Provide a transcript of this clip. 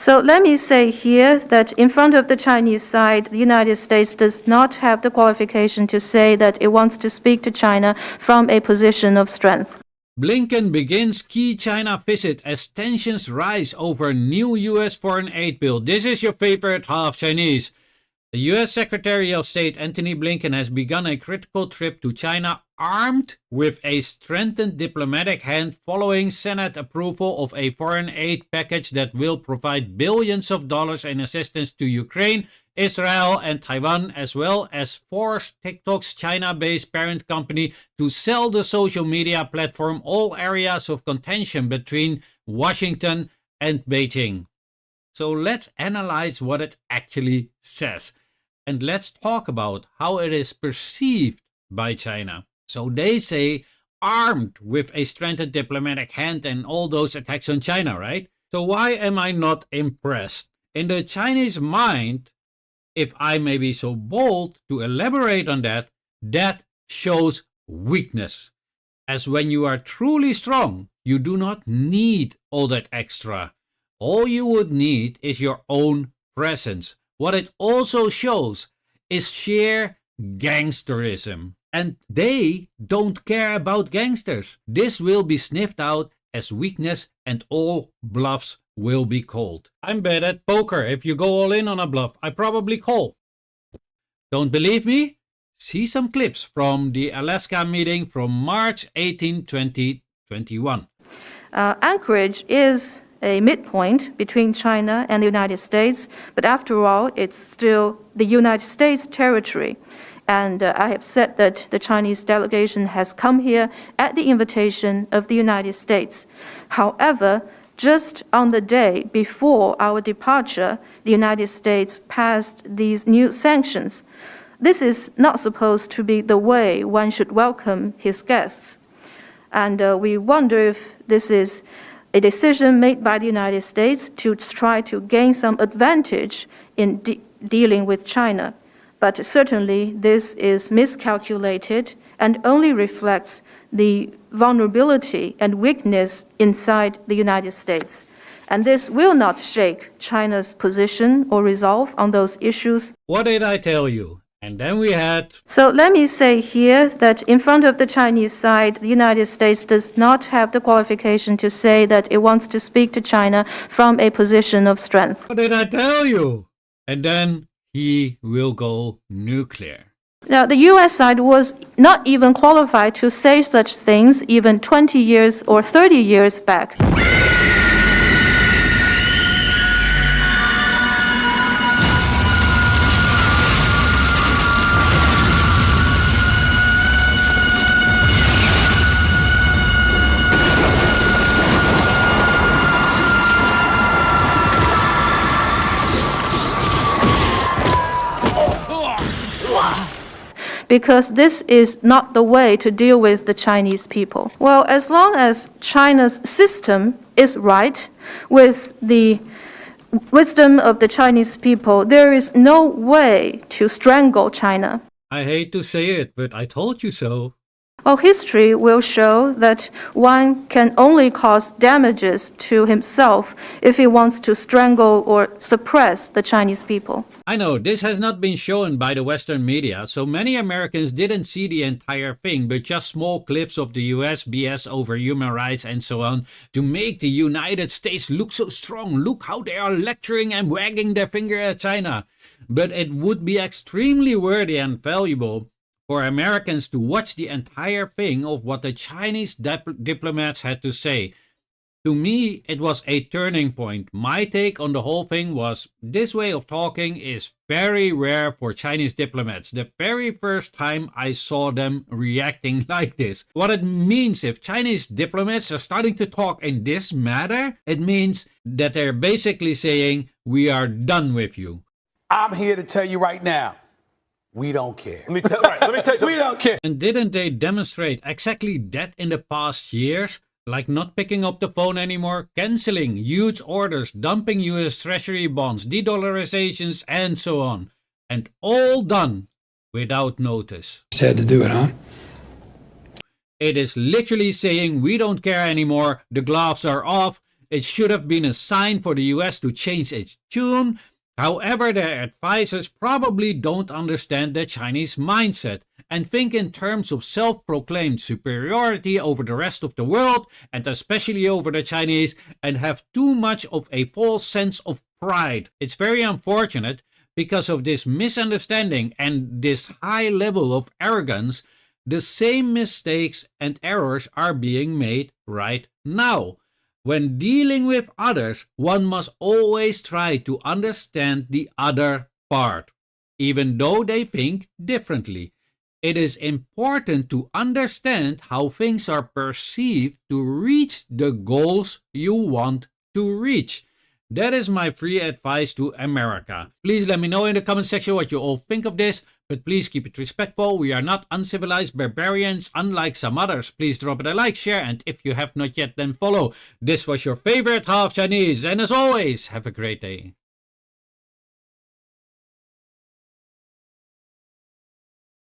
So let me say here that in front of the Chinese side, the United States does not have the qualification to say that it wants to speak to China from a position of strength. Blinken begins key China visit as tensions rise over new US foreign aid bill. This is your favorite half Chinese. The US Secretary of State Antony Blinken has begun a critical trip to China armed with a strengthened diplomatic hand following Senate approval of a foreign aid package that will provide billions of dollars in assistance to Ukraine, Israel and Taiwan, as well as force TikTok's China-based parent company to sell the social media platform all areas of contention between Washington and Beijing. So let's analyze what it actually says. And let's talk about how it is perceived by China. So they say armed with a strengthened diplomatic hand and all those attacks on China, right? So why am I not impressed? In the Chinese mind, if I may be so bold to elaborate on that, that shows weakness. As when you are truly strong, you do not need all that extra. All you would need is your own presence. What it also shows is sheer gangsterism. And they don't care about gangsters. This will be sniffed out as weakness and all bluffs will be called. I'm bad at poker. If you go all in on a bluff, I probably call. Don't believe me? See some clips from the Alaska meeting from March 18, 2021. Anchorage is a midpoint between China and the United States, but after all, it's still the United States territory. And I have said that the Chinese delegation has come here at the invitation of the United States. However, just on the day before our departure, the United States passed these new sanctions. This is not supposed to be the way one should welcome his guests. And we wonder if this is a decision made by the United States to try to gain some advantage in dealing with China. But certainly this is miscalculated and only reflects the vulnerability and weakness inside the United States. And this will not shake China's position or resolve on those issues. What did I tell you? And then we had... So let me say here that in front of the Chinese side, the United States does not have the qualification to say that it wants to speak to China from a position of strength. What did I tell you? And then he will go nuclear. Now, the U.S. side was not even qualified to say such things even 20 years or 30 years back. Because this is not the way to deal with the Chinese people. Well, as long as China's system is right with the wisdom of the Chinese people, there is no way to strangle China. I hate to say it, but I told you so. Well, history will show that one can only cause damages to himself if he wants to strangle or suppress the Chinese people. I know this has not been shown by the Western media, so many Americans didn't see the entire thing, but just small clips of the US BS over human rights and so on to make the United States look so strong. Look how they are lecturing and wagging their finger at China. But it would be extremely worthy and valuable for Americans to watch the entire thing of what the Chinese diplomats had to say. To me, it was a turning point. My take on the whole thing was this way of talking is very rare for Chinese diplomats. The very first time I saw them reacting like this. What it means if Chinese diplomats are starting to talk in this matter, it means that they're basically saying, we are done with you. I'm here to tell you right now, we don't care. Let me tell you something. We don't care. And didn't they demonstrate exactly that in the past years? Like not picking up the phone anymore, cancelling huge orders, dumping US Treasury bonds, de-dollarizations and so on. And all done without notice. Sad to do it, huh? It is literally saying we don't care anymore, the gloves are off. It should have been a sign for the US to change its tune. However, their advisors probably don't understand the Chinese mindset and think in terms of self-proclaimed superiority over the rest of the world, and especially over the Chinese, and have too much of a false sense of pride. It's very unfortunate because of this misunderstanding and this high level of arrogance. The same mistakes and errors are being made right now. When dealing with others, one must always try to understand the other part, even though they think differently. It is important to understand how things are perceived to reach the goals you want to reach. That is my free advice to America. Please let me know in the comment section what you all think of this, but please keep it respectful. We are not uncivilized barbarians unlike some others. Please drop it a like, share, and if you have not yet, then follow. This was your favorite half Chinese, and as always, have a great day.